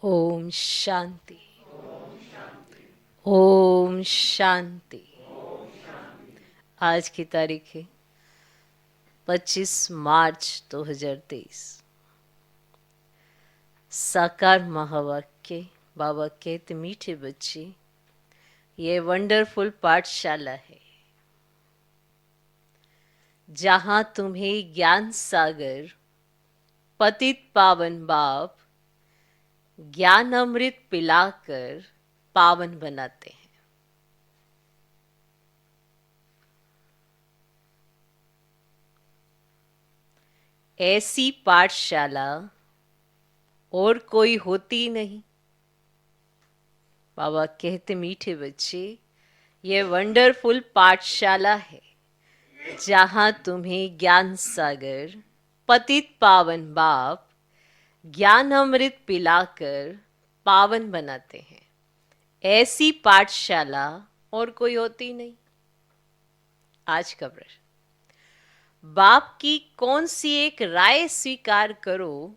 ओम शांति। ओम शांति। आज की तारीख है 25 मार्च 2023। साकार महावाक्य। बाबा कहते, मीठे बच्चे, ये वंडरफुल पाठशाला है जहां तुम्हें ज्ञान सागर पतित पावन बाप ज्ञान अमृत पिलाकर पावन बनाते हैं। ऐसी पाठशाला और कोई होती नहीं। बाबा कहते, मीठे बच्चे, ये वंडरफुल पाठशाला है जहां तुम्हें ज्ञान सागर पतित पावन बाप ज्ञान अमृत पिलाकर पावन बनाते हैं। ऐसी पाठशाला और कोई होती नहीं। आज का प्रश्न, बाप की कौन सी एक राय स्वीकार करो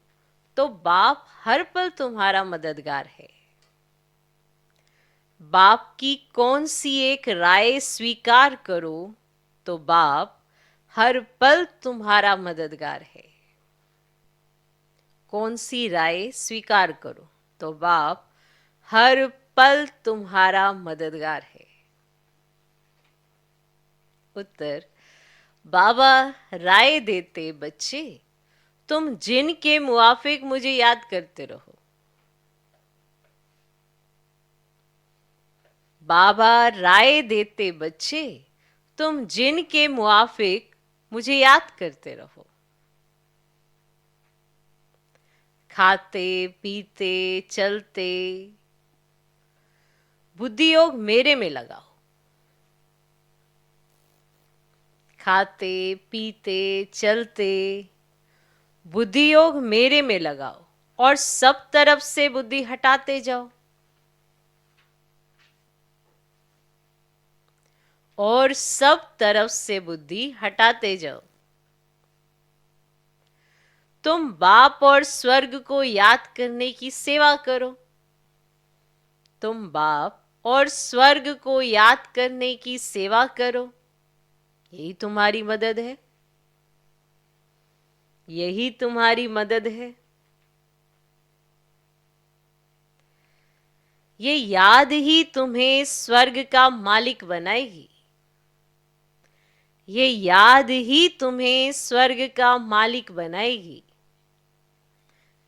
तो बाप हर पल तुम्हारा मददगार है। बाप की कौन सी एक राय स्वीकार करो तो बाप हर पल तुम्हारा मददगार है। कौन सी राय स्वीकार करो तो बाप हर पल तुम्हारा मददगार है। उत्तर, बाबा राय देते, बच्चे तुम जिन के मुआफिक मुझे याद करते रहो। बाबा राय देते, बच्चे तुम जिन के मुआफिक मुझे याद करते रहो। खाते पीते चलते बुद्धि योग मेरे में लगाओ। खाते पीते चलते बुद्धि योग मेरे में लगाओ और सब तरफ से बुद्धि हटाते जाओ। और सब तरफ से बुद्धि हटाते जाओ। तुम बाप और स्वर्ग को याद करने की सेवा करो। तुम बाप और स्वर्ग को याद करने की सेवा करो। यही तुम्हारी मदद है। यही तुम्हारी मदद है। ये याद ही तुम्हें स्वर्ग का मालिक बनाएगी। ये याद ही तुम्हें स्वर्ग का मालिक बनाएगी।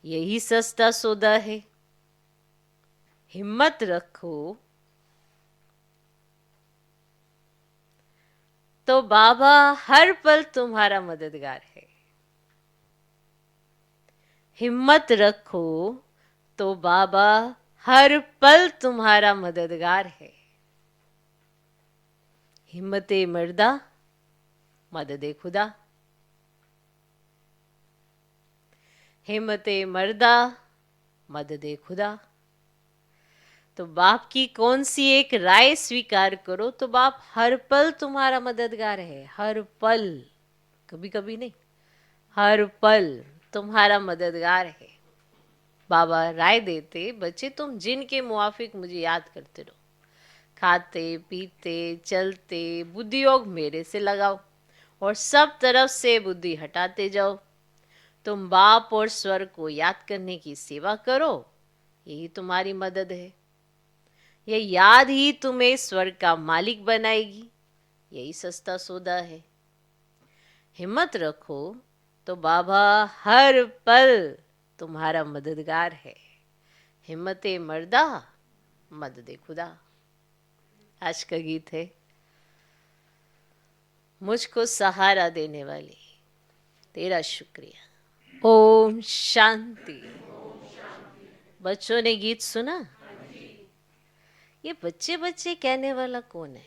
यही सस्ता सौदा है। हिम्मत रखो तो बाबा हर पल तुम्हारा मददगार है। हिम्मत रखो तो बाबा हर पल तुम्हारा मददगार है। हिम्मते मर्दा मददे खुदा। हिम्मते मर्दा मददे खुदा। तो बाप की कौन सी एक राय स्वीकार करो तो बाप हर पल तुम्हारा मददगार है। हर पल, कभी कभी नहीं, हर पल तुम्हारा मददगार है। बाबा राय देते, बच्चे तुम जिन के मुआफिक मुझे याद करते रहो। खाते पीते चलते बुद्धि योग मेरे से लगाओ और सब तरफ से बुद्धि हटाते जाओ। तुम बाप और स्वर को याद करने की सेवा करो। यही तुम्हारी मदद है। ये याद ही तुम्हें स्वर्ग का मालिक बनाएगी। यही सस्ता सौदा है। हिम्मत रखो तो बाबा हर पल तुम्हारा मददगार है। हिम्मते मर्दा मददे खुदा। आज का गीत है, मुझको सहारा देने वाले तेरा शुक्रिया। ओम शांति। बच्चों ने गीत सुना? ये बच्चे बच्चे कहने वाला कौन है?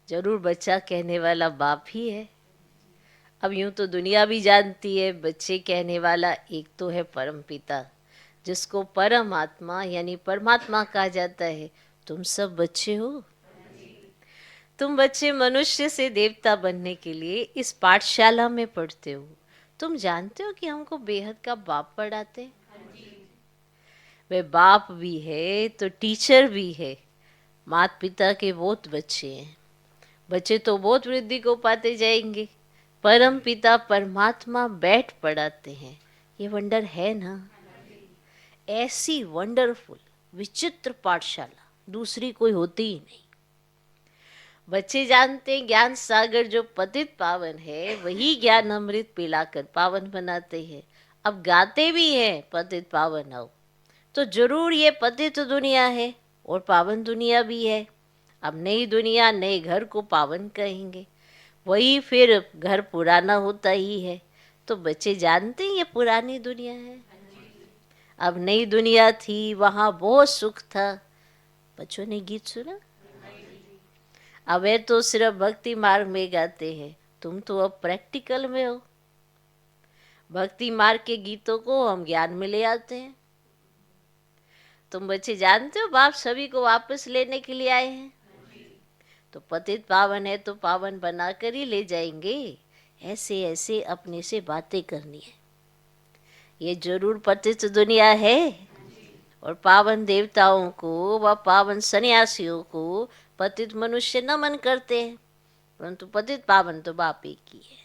जरूर बच्चा कहने वाला बाप ही है। अब यूं तो दुनिया भी जानती है, बच्चे कहने वाला एक तो है परम पिता, जिसको परम आत्मा यानी परमात्मा कहा जाता है। तुम सब बच्चे हो। तुम बच्चे मनुष्य से देवता बनने के लिए इस पाठशाला में पढ़ते हो। तुम जानते हो कि हमको बेहद का बाप पढ़ाते हैं। वे बाप भी है तो टीचर भी है। माता पिता के बहुत बच्चे हैं। बच्चे तो बहुत वृद्धि को पाते जाएंगे, परम पिता परमात्मा बैठ पढ़ाते हैं। ये वंडर है ना। ऐसी वंडरफुल विचित्र पाठशाला दूसरी कोई होती ही नहीं। बच्चे जानते हैं ज्ञान सागर जो पतित पावन है वही ज्ञान अमृत पिलाकर पावन बनाते हैं। अब गाते भी हैं पतित पावन आओ, तो जरूर ये पतित दुनिया है और पावन दुनिया भी है। अब नई दुनिया नए घर को पावन कहेंगे, वही फिर घर पुराना होता ही है। तो बच्चे जानते हैं ये पुरानी दुनिया है। अब नई दुनिया थी, वहाँ बहुत सुख था। बच्चों ने गीत सुना? अब वे तो सिर्फ भक्ति मार्ग में गाते हैं, तुम तो अब प्रैक्टिकल में हो। भक्ति मार्ग के गीतों को हम ज्ञान में ले आते हैं। तुम बच्चे जानते हो बाप सभी को वापस लेने के लिए आए हैं। तो पतित पावन है तो पावन बनाकर ही ले जाएंगे। ऐसे ऐसे अपने से बातें करनी है। ये जरूर पतित दुनिया है और पावन देवताओं को व पावन सन्यासियों को पतित मनुष्य नमन करते हैं, परंतु पतित पावन तो बाप एक ही है।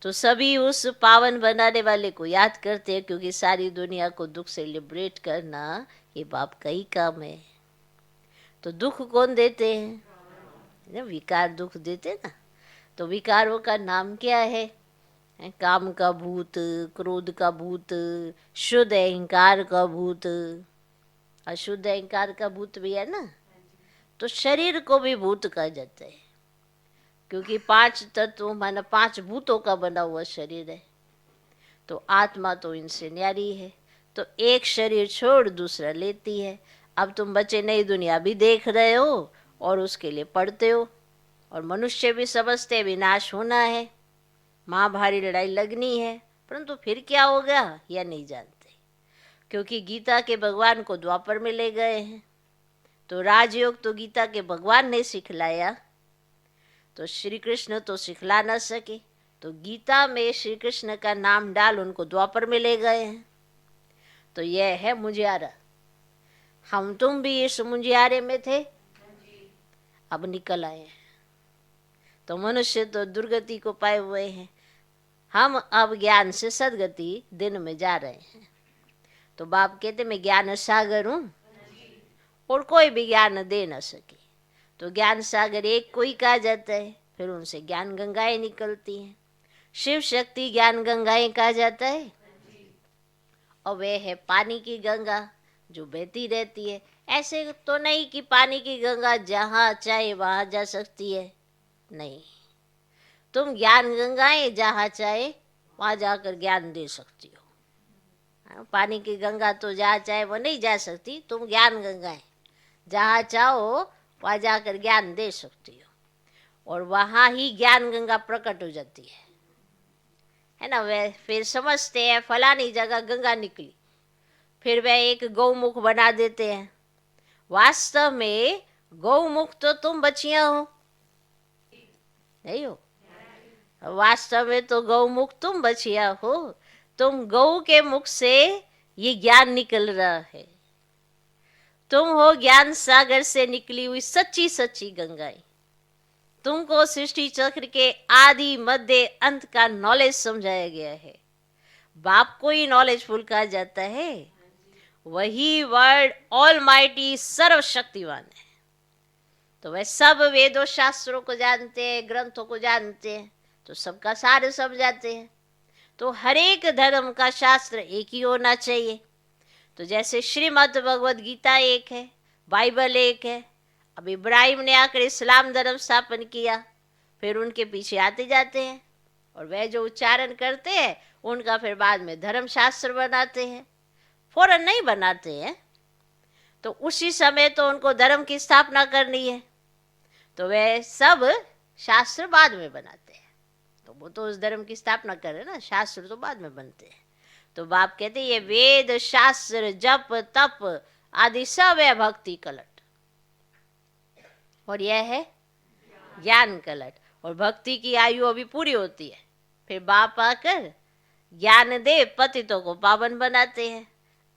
तो सभी उस पावन बनाने वाले को याद करते हैं, क्योंकि सारी दुनिया को दुख से लिबरेट करना ये बाप का ही काम है। तो दुख कौन देते हैं? विकार दुख देते ना। तो विकारों का नाम क्या है? काम का भूत, क्रोध का भूत, शुद्ध अहंकार का भूत। अशुद्ध अहंकार का भूत भी है ना। तो शरीर को भी भूत कहा जाता है, क्योंकि 5 तत्वों माना 5 भूतों का बना हुआ शरीर है। तो आत्मा तो इनसे न्यारी है, तो एक शरीर छोड़ दूसरा लेती है। अब तुम बच्चे नई दुनिया भी देख रहे हो और उसके लिए पढ़ते हो, और मनुष्य भी समझते विनाश होना है, महाभारी लड़ाई लगनी है, परंतु फिर क्या होगा यह नहीं जानते, क्योंकि गीता के भगवान को द्वापर में ले गए हैं। तो राजयोग तो गीता के भगवान ने सिखलाया, तो श्री कृष्ण तो सिखला ना सके। तो गीता में श्री कृष्ण का नाम डाल उनको द्वापर में ले गए हैं। तो यह है मुंजियारा। हम तुम भी इस मुंजियारे में थे, अब निकल आए हैं। तो मनुष्य तो दुर्गति को पाए हुए हैं, हम अब ज्ञान से सदगति दिन में जा रहे हैं। तो बाप कहते मैं ज्ञान सागर हूं और कोई भी ज्ञान दे न सके। तो ज्ञान सागर एक को ही कहा जाता है, फिर उनसे ज्ञान गंगाएं निकलती हैं। शिव शक्ति ज्ञान गंगाएं कहा जाता है, और वह है पानी की गंगा जो बहती रहती है। ऐसे तो नहीं कि पानी की गंगा जहाँ चाहे वहाँ जा सकती है, नहीं। तुम ज्ञान गंगाएं जहाँ चाहे वहाँ जाकर ज्ञान दे सकती हो। पानी की गंगा तो जहाँ चाहे वो नहीं जा सकती, तुम ज्ञान गंगाएं जहाँ चाहो वहाँ जाकर ज्ञान दे सकती हो, और वहाँ ही ज्ञान गंगा प्रकट हो जाती है ना। वे फिर समझते हैं फलानी जगह गंगा निकली, फिर वे एक गौमुख बना देते हैं। वास्तव में गौमुख तो तुम बच्चियां हो, नहीं हो? वास्तव में तो गौमुख तुम बच्चियां हो। तुम गौ के मुख से ये ज्ञान निकल रहा है। तुम हो ज्ञान सागर से निकली हुई सच्ची सच्ची गंगाएं। तुमको सृष्टि चक्र के आदि मध्य अंत का नॉलेज समझाया गया है। बाप को ही नॉलेजफुल कहा जाता है। वही वर्ड ऑल माइटी सर्वशक्तिवान है। तो वह सब वेदों शास्त्रों को जानते हैं, ग्रंथों को जानते हैं, तो सबका सार समझाते हैं। तो हर एक धर्म का शास्त्र एक ही होना चाहिए। तो जैसे श्रीमद् भगवद गीता एक है, बाइबल एक है। अब इब्राहिम ने आकर इस्लाम धर्म स्थापन किया, फिर उनके पीछे आते जाते हैं, और वह जो उच्चारण करते हैं उनका फिर बाद में धर्म शास्त्र बनाते हैं। फौरन नहीं बनाते हैं, तो उसी समय तो उनको धर्म की स्थापना करनी है, तो वह सब शास्त्र बाद में बनाते हैं। तो वो तो उस धर्म की स्थापना करे ना, शास्त्र तो बाद में बनते हैं। तो बाप कहते ये वेद शास्त्र जप तप आदि सब है भक्ति कलट, और यह है ज्ञान कलट। और भक्ति की आयु अभी पूरी होती है, फिर बाप आकर ज्ञान दे पतितों को पावन बनाते हैं।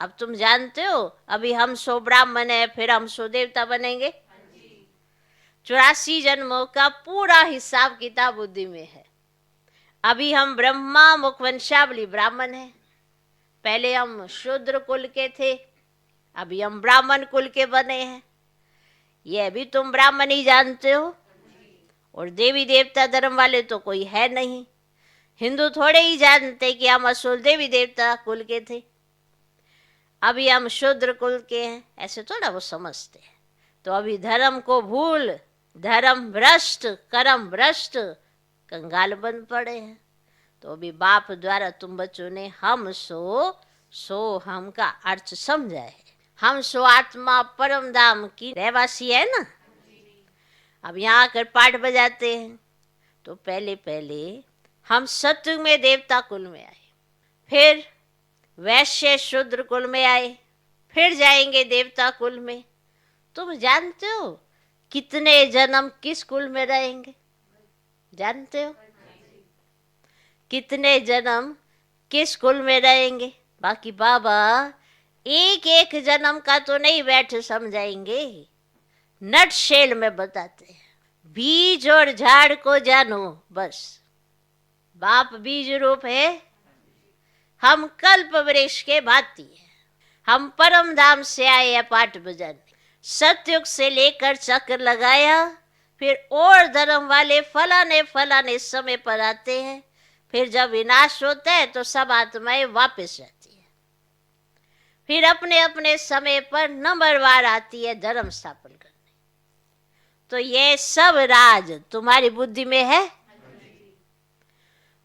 अब तुम जानते हो, अभी हम 100 ब्राह्मण है, फिर हम 100 देवता बनेंगे। 84 जन्मों का पूरा हिसाब किताब बुद्धि में है। अभी हम ब्रह्मा मुखवंशावली ब्राह्मण है, पहले हम शूद्र कुल के थे, अभी हम ब्राह्मण कुल के बने हैं। यह भी तुम ब्राह्मण ही जानते हो। और देवी देवता धर्म वाले तो कोई है नहीं। हिंदू थोड़े ही जानते कि हम असुर देवी देवता कुल के थे, अभी हम शूद्र कुल के हैं, ऐसे थोड़ा वो समझते हैं। तो अभी धर्म को भूल, धर्म भ्रष्ट, कर्म भ्रष्ट, कंगाल बन पड़े हैं। तो अभी बाप द्वारा तुम बच्चों ने हम सो हम का अर्थ समझा है। हम सो आत्मा परम धाम की रहवासी है ना। अब यहाँ आकर पाठ बजाते हैं। तो पहले पहले हम सत्युग में देवता कुल में आए, फिर वैश्य शूद्र कुल में आए, फिर जाएंगे देवता कुल में। तुम जानते हो कितने जन्म किस कुल में रहेंगे? जानते हो कितने जन्म किस कुल में रहेंगे? बाकी बाबा एक एक जन्म का तो नहीं बैठ समझाएंगे, नट शेल में बताते हैं। बीज और झाड़ को जानो बस। बाप बीज रूप है, हम कल्प वृक्ष के भांति है। हम परम धाम से आए हैं पाठ बजाने। सतयुग से लेकर चक्र लगाया, फिर और धर्म वाले फलाने फलाने समय पर आते हैं। फिर जब विनाश होता है तो सब आत्माएं वापस जाती है, फिर अपने अपने समय पर नंबरवार आती है धर्म स्थापन करने। तो ये सब राज तुम्हारी बुद्धि में है।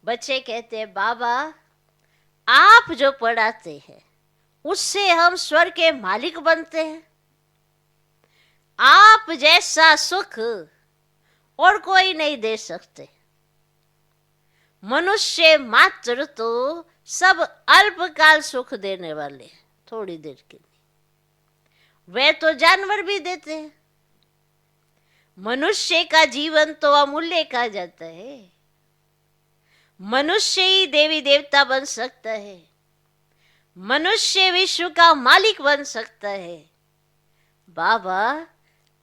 बच्चे कहते हैं बाबा आप जो पढ़ाते हैं उससे हम स्वर्ग के मालिक बनते हैं। आप जैसा सुख और कोई नहीं दे सकते। मनुष्य मात्र तो सब अल्पकाल सुख देने वाले हैं, थोड़ी देर के लिए। वे तो जानवर भी देते हैं। मनुष्य का जीवन तो अमूल्य कहा जाता है। मनुष्य ही देवी देवता बन सकता है, मनुष्य विश्व का मालिक बन सकता है। बाबा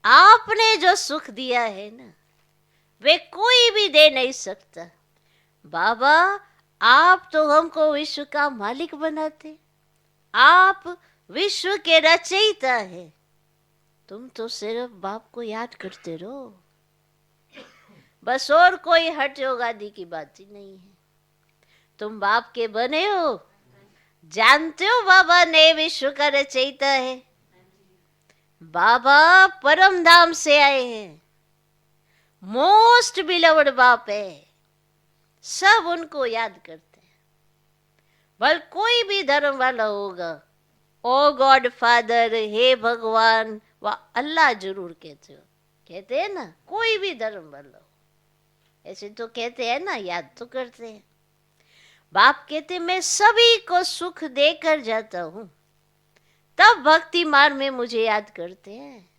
आपने जो सुख दिया है ना, वे कोई भी दे नहीं सकता। बाबा आप तो हमको विश्व का मालिक बनाते, आप विश्व के रचयिता है। तुम तो सिर्फ बाप को याद करते रहो बस, और कोई हट योग आदि की बात ही नहीं है। तुम बाप के बने हो, जानते हो बाबा ने विश्व का रचयिता है। बाबा परम धाम से आए हैं, मोस्ट बिलवड बाप है, सब उनको याद करते हैं। भल कोई भी धर्म वाला होगा, ओ गॉड फादर, हे भगवान व अल्लाह जरूर कहते हो, कहते हैं ना। कोई भी धर्म वाला हो ऐसे तो कहते हैं ना, याद तो करते हैं। बाप कहते मैं सभी को सुख देकर जाता हूं, तब भक्ति मार्ग में मुझे याद करते हैं।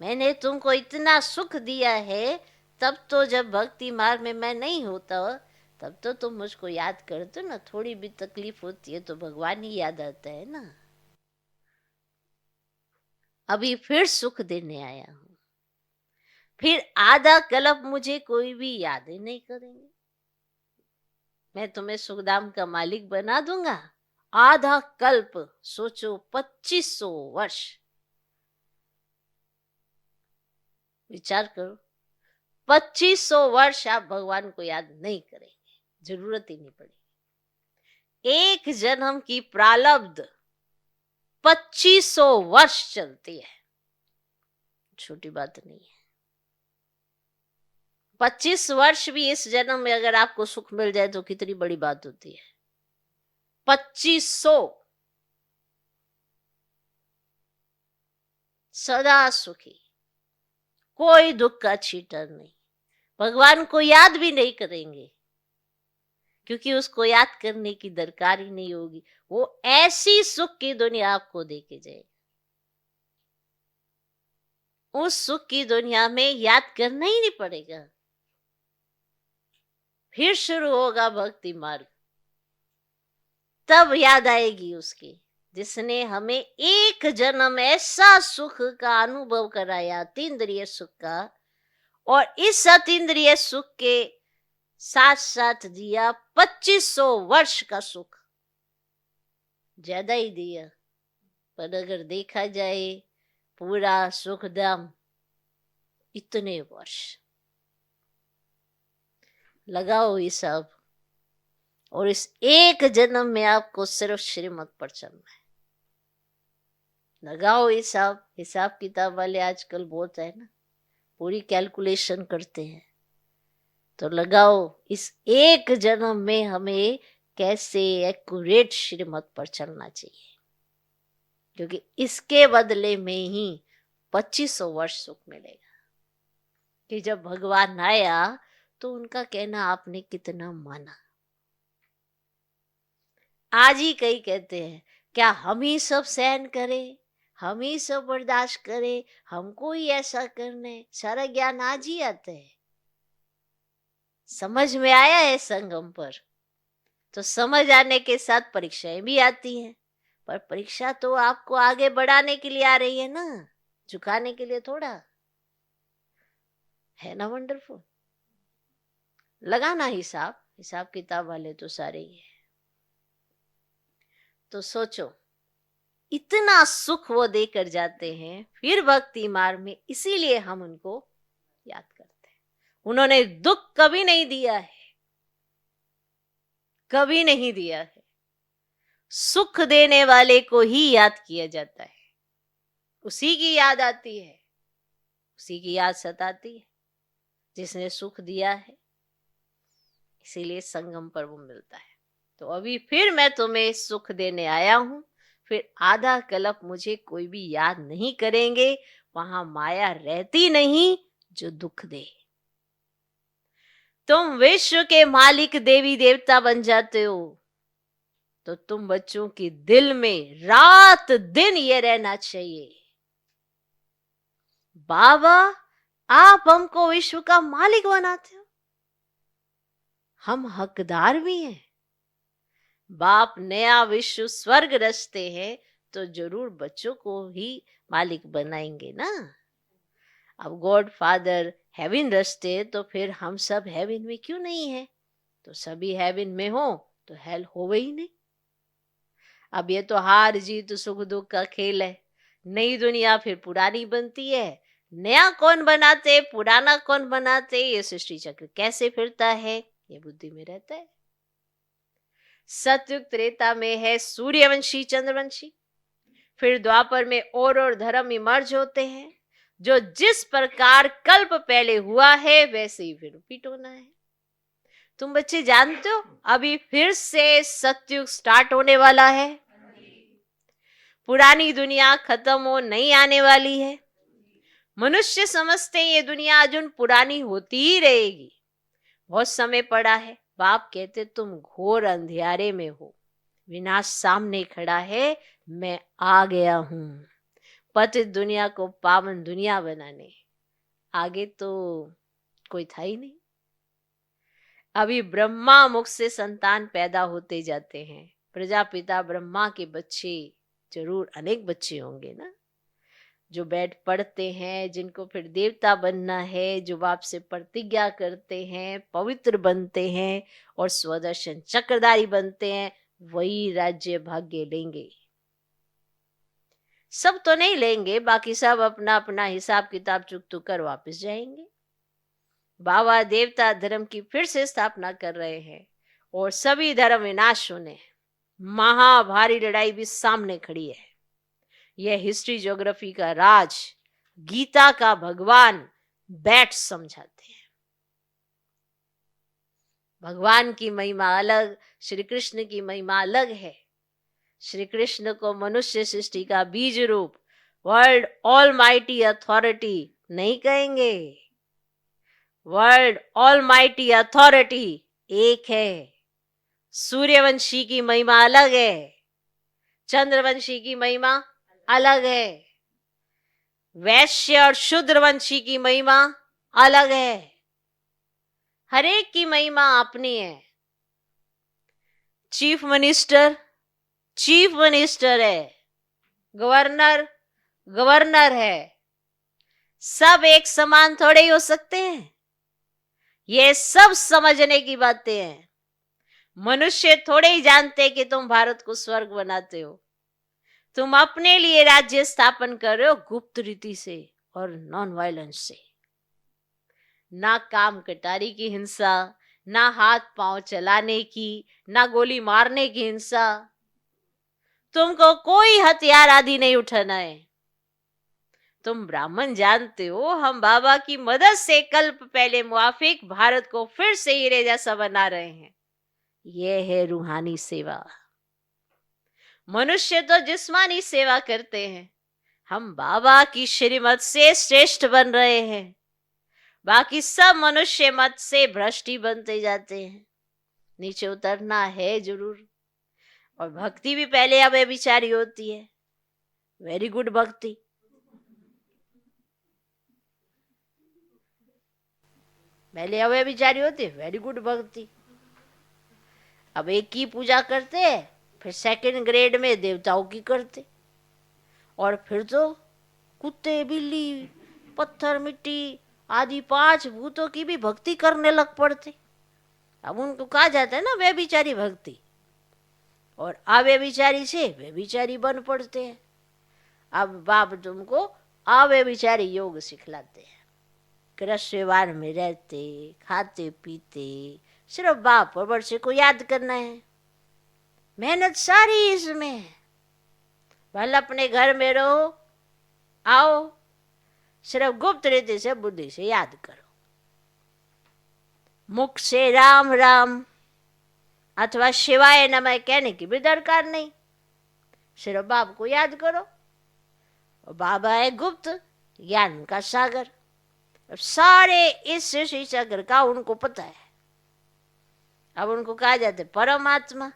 मैंने तुमको इतना सुख दिया है, तब तो जब भक्ति मार्ग में मैं नहीं होता तब तो तुम मुझको याद करते ना। थोड़ी भी तकलीफ होती है तो भगवान ही याद आता है ना। अभी फिर सुख देने आया हूं, फिर आधा कल्प मुझे कोई भी याद ही नहीं करेंगे। मैं तुम्हें सुखधाम का मालिक बना दूंगा। आधा कल्प सोचो, 2500 वर्ष, विचार करो। 2500 वर्ष आप भगवान को याद नहीं करेंगे, जरूरत ही नहीं पड़ेगी। एक जन्म की प्रारब्ध 2500 वर्ष चलती है, छोटी बात नहीं है। 25 वर्ष भी इस जन्म में अगर आपको सुख मिल जाए तो कितनी बड़ी बात होती है। 2500 सदा सुखी, कोई दुख का छींटा नहीं। भगवान को याद भी नहीं करेंगे क्योंकि उसको याद करने की दरकार ही नहीं होगी। वो ऐसी सुख की दुनिया आपको देके जाएगा, उस सुख की दुनिया में याद करना ही नहीं पड़ेगा। फिर शुरू होगा भक्ति मार्ग, तब याद आएगी उसकी। जिसने हमें एक जन्म ऐसा सुख का अनुभव कराया, अतीन्द्रिय सुख का, और इस अतीन्द्रिय सुख के साथ साथ दिया 2500 वर्ष का सुख। ज्यादा ही दिया, पर अगर देखा जाए पूरा सुखधाम इतने वर्ष। लगाओ हिसाब, और इस एक जन्म में आपको सिर्फ श्रीमत पर चलना है। लगाओ हिसाब, हिसाब किताब वाले आजकल बहुत है ना, पूरी कैलकुलेशन करते हैं। तो लगाओ इस एक जन्म में हमें कैसे एक्यूरेट श्रीमत पर चलना चाहिए, क्योंकि इसके बदले में ही 2500 वर्ष सुख मिलेगा। कि जब भगवान आया तो उनका कहना आपने कितना माना। आज ही कई कहते हैं क्या हम ही सब सहन करें, हम ही सब बर्दाश्त करें, हमको ही ऐसा करने। सारा ज्ञान आज ही आता है, समझ में आया है संगम पर, तो समझ आने के साथ परीक्षाएं भी आती हैं। पर परीक्षा तो आपको आगे बढ़ाने के लिए आ रही है ना, झुकाने के लिए थोड़ा है ना। वंडरफुल। लगाना हिसाब, हिसाब किताब वाले तो सारे ही है। तो सोचो इतना सुख वो देकर जाते हैं फिर भक्ति मार्ग में, इसीलिए हम उनको याद करते हैं। उन्होंने दुख कभी नहीं दिया है, कभी नहीं दिया है। सुख देने वाले को ही याद किया जाता है, उसी की याद आती है, उसी की याद सताती है जिसने सुख दिया है। इसीलिए संगम पर वो मिलता है। तो अभी फिर मैं तुम्हें सुख देने आया हूं, फिर आधा कल्प मुझे कोई भी याद नहीं करेंगे। वहां माया रहती नहीं जो दुख दे। तुम विश्व के मालिक देवी देवता बन जाते हो, तो तुम बच्चों के दिल में रात दिन ये रहना चाहिए, बाबा आप हमको विश्व का मालिक बनाते हो, हम हकदार भी हैं। बाप नया विश्व स्वर्ग रचते हैं तो जरूर बच्चों को ही मालिक बनाएंगे ना। अब गॉड फादर हेवन रचते तो फिर हम सब हेवन में क्यों नहीं है? तो सभी हेवन में हो तो हेल हो ही नहीं। अब ये तो हार जीत सुख दुख का खेल है। नई दुनिया फिर पुरानी बनती है, नया कौन बनाते पुराना कौन बनाते, ये सृष्टि चक्र कैसे फिरता है ये बुद्धि में रहता है। सतयुग त्रेता में है सूर्यवंशी चंद्रवंशी, फिर द्वापर में और धर्म इमर्ज होते हैं। जो जिस प्रकार कल्प पहले हुआ है वैसे ही फिर रिपीट होना है। तुम बच्चे जानते हो अभी फिर से सतयुग स्टार्ट होने वाला है। पुरानी दुनिया खत्म हो नहीं आने वाली है। मनुष्य समझते हैं ये दुनिया अजून पुरानी होती ही रहेगी, बहुत समय पड़ा है। बाप कहते तुम घोर अंधियारे में हो, विनाश सामने खड़ा है, मैं आ गया हूं पतित दुनिया को पावन दुनिया बनाने। आगे तो कोई था ही नहीं। अभी ब्रह्मा मुख से संतान पैदा होते जाते हैं। प्रजापिता ब्रह्मा के बच्चे जरूर अनेक बच्चे होंगे ना, जो बैठ पढ़ते हैं, जिनको फिर देवता बनना है, जो बाप से प्रतिज्ञा करते हैं, पवित्र बनते हैं और स्वदर्शन चक्रधारी बनते हैं, वही राज्य भाग्य लेंगे। सब तो नहीं लेंगे, बाकी सब अपना अपना हिसाब किताब चुकतू कर वापस जाएंगे। बाबा देवता धर्म की फिर से स्थापना कर रहे हैं और सभी धर्म विनाश होने। महाभारी लड़ाई भी सामने खड़ी है। यह हिस्ट्री ज्योग्राफी का राज गीता का भगवान बैठ समझाते हैं। भगवान की महिमा अलग, श्री कृष्ण की महिमा अलग है। श्री कृष्ण को मनुष्य सृष्टि का बीज रूप वर्ल्ड ऑलमाइटी अथॉरिटी नहीं कहेंगे। वर्ल्ड ऑलमाइटी अथॉरिटी एक है। सूर्यवंशी की महिमा अलग है, चंद्रवंशी की महिमा अलग है, वैश्य और शूद्रवंशी की महिमा अलग है। हर एक की महिमा अपनी है। चीफ मिनिस्टर चीफ मिनिस्टर है, गवर्नर गवर्नर है, सब एक समान थोड़े ही हो सकते हैं। ये सब समझने की बातें हैं। मनुष्य थोड़े ही जानते कि तुम भारत को स्वर्ग बनाते हो। तुम अपने लिए राज्य स्थापन कर रहे हो गुप्त रीति से और नॉन वायलेंस से। ना काम कटारी की हिंसा, ना हाथ पांव चलाने की, ना गोली मारने की हिंसा। तुमको कोई हथियार आदि नहीं उठाना है। तुम ब्राह्मण जानते हो, हम बाबा की मदद से कल्प पहले मुआफिक भारत को फिर से हीरे जैसा बना रहे हैं। यह है रूहानी सेवा। मनुष्य तो जिस्मानी सेवा करते हैं, हम बाबा की श्रीमत से श्रेष्ठ बन रहे हैं। बाकी सब मनुष्य मत से भ्रष्टी बनते जाते हैं। नीचे उतरना है जरूर। और भक्ति भी पहले अब विचारी होती है। वेरी गुड भक्ति। पहले अवय विचारी होती है, वेरी गुड भक्ति। अब एक की पूजा करते हैं, फिर सेकंड ग्रेड में देवताओं की करते, और फिर तो कुत्ते बिल्ली पत्थर मिट्टी आदि 5 भूतों की भी भक्ति करने लग पड़ते। अब उनको कहा जाता है ना वे बिचारी भक्ति, और आवे बिचारी से वे बिचारी बन पड़ते हैं। अब बाप तुमको आवे बिचारी योग सिखलाते हैं। कृष्ण में रहते खाते पीते सिर्फ बाप और वर्षे को याद करना है। मेहनत सारी इसमें है। भले अपने घर में रहो, आओ, सिर्फ गुप्त रीति से बुद्धि से याद करो। मुख से राम राम अथवा शिवाय नमः कहने की भी दरकार नहीं। सिर्फ बाप को याद करो। और बाबा है गुप्त ज्ञान का सागर। अब सारे इस सागर का उनको पता है। अब उनको कहा जाता है परमात्मा।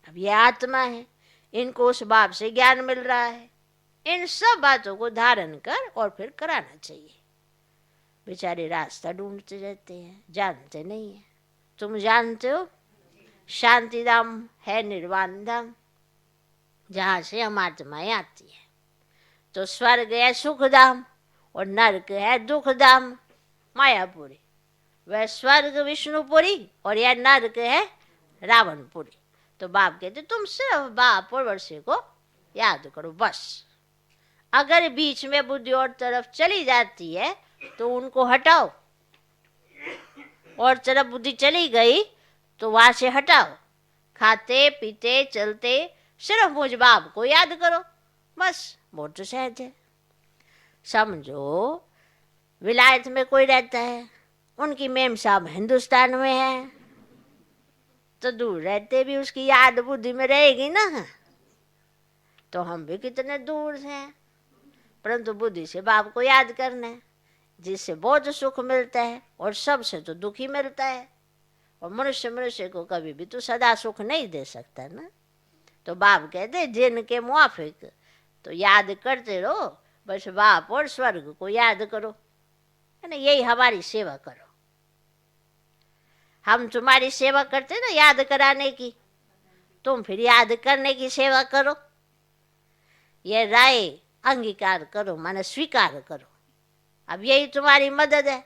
अब ये आत्मा है, इनको उस बाप से ज्ञान मिल रहा है। इन सब बातों को धारण कर और फिर कराना चाहिए। बेचारे रास्ता ढूंढते रहते हैं, जानते नहीं है। तुम जानते हो शांति धाम है निर्वाण धाम, जहां से हम आत्माएं आती है। तो स्वर्ग है सुख धाम और नरक है दुख धाम मायापुरी। वह स्वर्ग विष्णुपुरी और यह नरक है रावणपुरी। तो बाप कहते तुम सिर्फ बाप और वर्षे को याद करो बस। अगर बीच में बुद्धि और तरफ चली जाती है तो उनको हटाओ, और तरफ बुद्धि चली गई तो वहां से हटाओ। खाते पीते चलते सिर्फ मुझ बाप को याद करो बस। बहुत तो सहज है। समझो विलायत में कोई रहता है, उनकी मेम साहब हिंदुस्तान में है, तो दूर रहते भी उसकी याद बुद्धि में रहेगी ना। तो हम भी कितने दूर हैं, परंतु बुद्धि से बाप को याद करना है, जिससे बहुत सुख मिलता है और सबसे तो दुखी मिलता है। और मनुष्य को कभी भी तो सदा सुख नहीं दे सकता ना। तो बाप कहते जिनके मुआफिक तो याद करते रहो बस। बाप और स्वर्ग को याद करो, है ना। यही हमारी सेवा करो। हम तुम्हारी सेवा करते ना याद कराने की, तुम फिर याद करने की सेवा करो। ये राय अंगीकार करो, माने स्वीकार करो। अब यही तुम्हारी मदद है।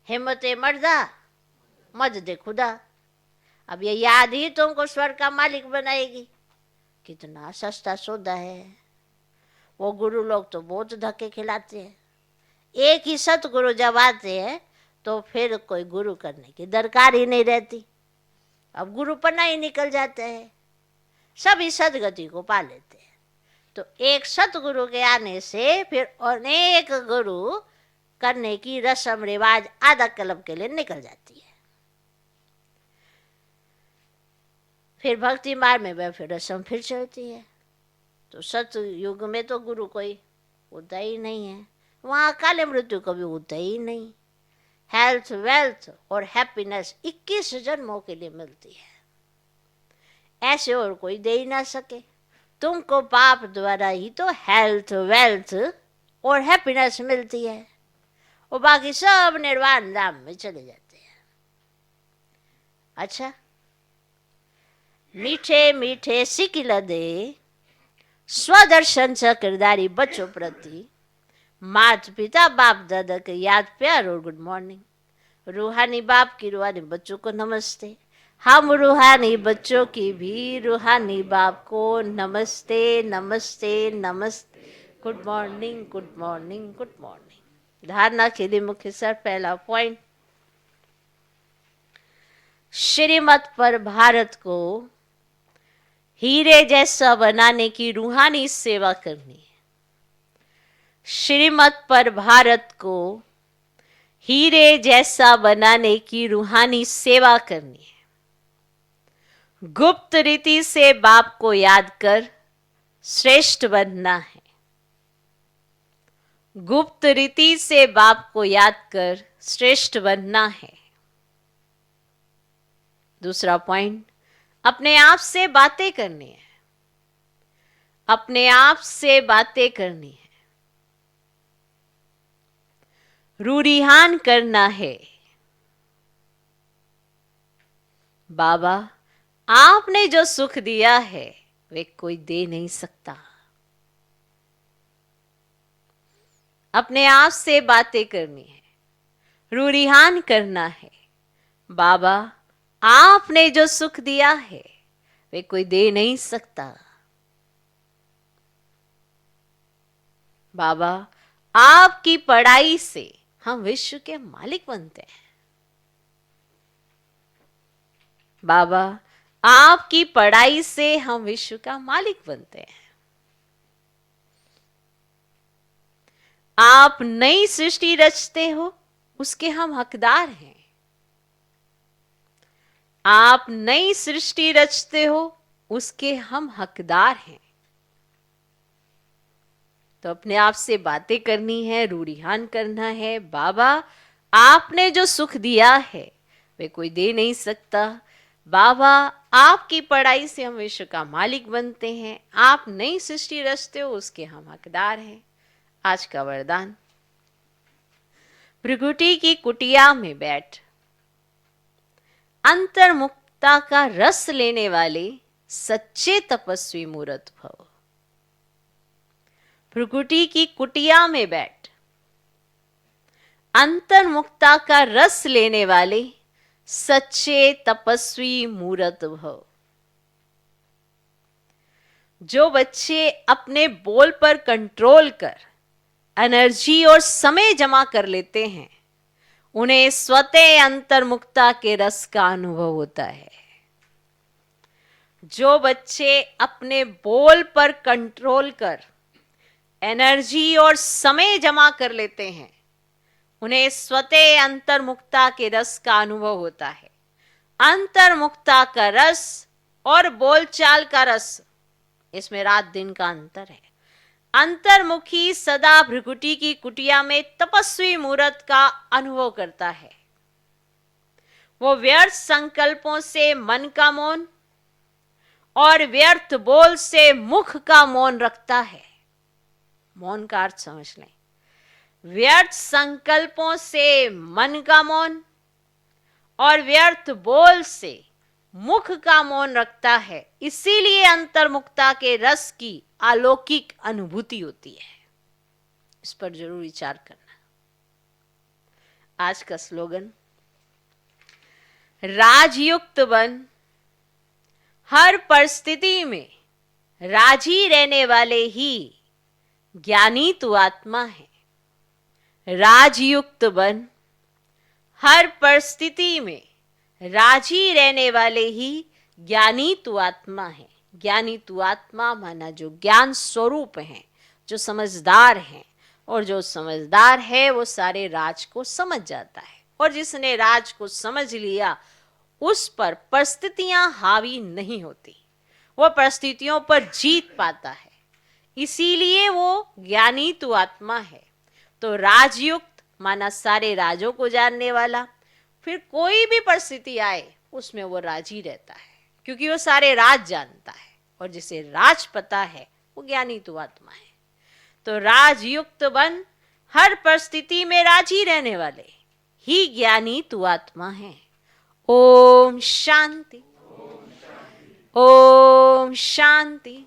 हिम्मते मर्दा मदद खुदा। अब ये याद ही तुमको स्वर्ग का मालिक बनाएगी। कितना सस्ता सौदा है। वो गुरु लोग तो बहुत धक्के खिलाते हैं। एक ही सतगुरु जब आते हैं तो फिर कोई गुरु करने की दरकार ही नहीं रहती। अब गुरुपना ही निकल जाता है, सभी सदगति को पा लेते हैं। तो एक सतगुरु के आने से फिर अनेक गुरु करने की रस्म रिवाज आधा कल्प के लिए निकल जाती है। फिर भक्ति मार्ग में वह फिर रस्म फिर चलती है। तो सतयुग में तो गुरु कोई होता ही नहीं है, वहाँ काले मृत्यु कभी होता ही नहीं। हेल्थ वेल्थ और हैप्पीनेस 21 जन्मों के लिए मिलती है, ऐसे और कोई दे ही ना सके। तुमको पाप द्वारा ही तो हेल्थ वेल्थ और हैप्पीनेस मिलती है, और बाकी सब निर्वाण धाम में चले जाते हैं। अच्छा, मीठे मीठे सिकिल दे, स्वदर्शन चक्रधारी बच्चों प्रति माता पिता बाप दादा के याद प्यार और गुड मॉर्निंग। रूहानी बाप की रूहानी बच्चों को नमस्ते। हम रूहानी बच्चों की भी रूहानी बाप को नमस्ते नमस्ते नमस्ते। Good morning good morning good morning. धारणा के लिए मुख्य सर पहला पॉइंट, श्रीमत पर भारत को हीरे जैसा बनाने की रूहानी सेवा करनी है। श्रीमत पर भारत को हीरे जैसा बनाने की रूहानी सेवा करनी है। गुप्त रीति से बाप को याद कर श्रेष्ठ बनना है। गुप्त रीति से बाप को याद कर श्रेष्ठ बनना है। दूसरा पॉइंट, अपने आप से बातें करनी है। अपने आप से बातें करनी है। रूरिहान करना है। बाबा, आपने जो सुख दिया है वे कोई दे नहीं सकता। अपने आप से बातें करनी है, रूरिहान करना है। बाबा, आपने जो सुख दिया है वे कोई दे नहीं सकता। बाबा, आपकी पढ़ाई से हम विश्व के मालिक बनते हैं। बाबा, आपकी पढ़ाई से हम विश्व का मालिक बनते हैं। आप नई सृष्टि रचते हो, उसके हम हकदार हैं। आप नई सृष्टि रचते हो, उसके हम हकदार हैं। तो अपने आप से बातें करनी है, रूरिहान करना है। बाबा, आपने जो सुख दिया है वे कोई दे नहीं सकता। बाबा, आपकी पढ़ाई से हम विश्व का मालिक बनते हैं। आप नई सृष्टि रचते हो, उसके हम हकदार हैं। आज का वरदान, भृगुटी की कुटिया में बैठ अंतर्मुक्ता का रस लेने वाले सच्चे तपस्वी मूर्त भव। भृगुटी की कुटिया में बैठ अंतर्मुक्ता का रस लेने वाले सच्चे तपस्वी मूर्त भव। जो बच्चे अपने बोल पर कंट्रोल कर एनर्जी और समय जमा कर लेते हैं, उन्हें स्वतः अंतर्मुक्ता के रस का अनुभव होता है। जो बच्चे अपने बोल पर कंट्रोल कर एनर्जी और समय जमा कर लेते हैं, उन्हें स्वतः अंतर्मुक्ता के रस का अनुभव होता है। अंतर्मुक्ता का रस और बोलचाल का रस, इसमें रात दिन का अंतर है। अंतर्मुखी सदा भृगुटी की कुटिया में तपस्वी मूर्त का अनुभव करता है। वो व्यर्थ संकल्पों से मन का मौन और व्यर्थ बोल से मुख का मौन रखता है। मौन का अर्थ समझ लें। व्यर्थ संकल्पों से मन का मौन और व्यर्थ बोल से मुख का मौन रखता है। इसीलिए अंतर्मुक्ता के रस की अलौकिक अनुभूति होती है। इस पर जरूर विचार करना। आज का स्लोगन, राजयुक्त बन, हर परिस्थिति में राजी रहने वाले ही ज्ञानी तू आत्मा है। राजयुक्त बन, हर परिस्थिति में राजी रहने वाले ही ज्ञानी तू आत्मा है। ज्ञानी तू आत्मा माना जो ज्ञान स्वरूप है, जो समझदार है, और जो समझदार है वो सारे राज को समझ जाता है। और जिसने राज को समझ लिया उस पर परिस्थितियां हावी नहीं होती, वो परिस्थितियों पर जीत पाता है। इसीलिए वो ज्ञानी तू आत्मा है। तो राजयुक्त माना सारे राजों को जानने वाला, फिर कोई भी परिस्थिति आए उसमें वो राजी रहता है, क्योंकि वो सारे राज जानता है। और जिसे राज पता है वो ज्ञानी तू आत्मा है। तो राजयुक्त बन, हर परिस्थिति में राजी रहने वाले ही ज्ञानी तू आत्मा है। ओम शांति। ओम शांति।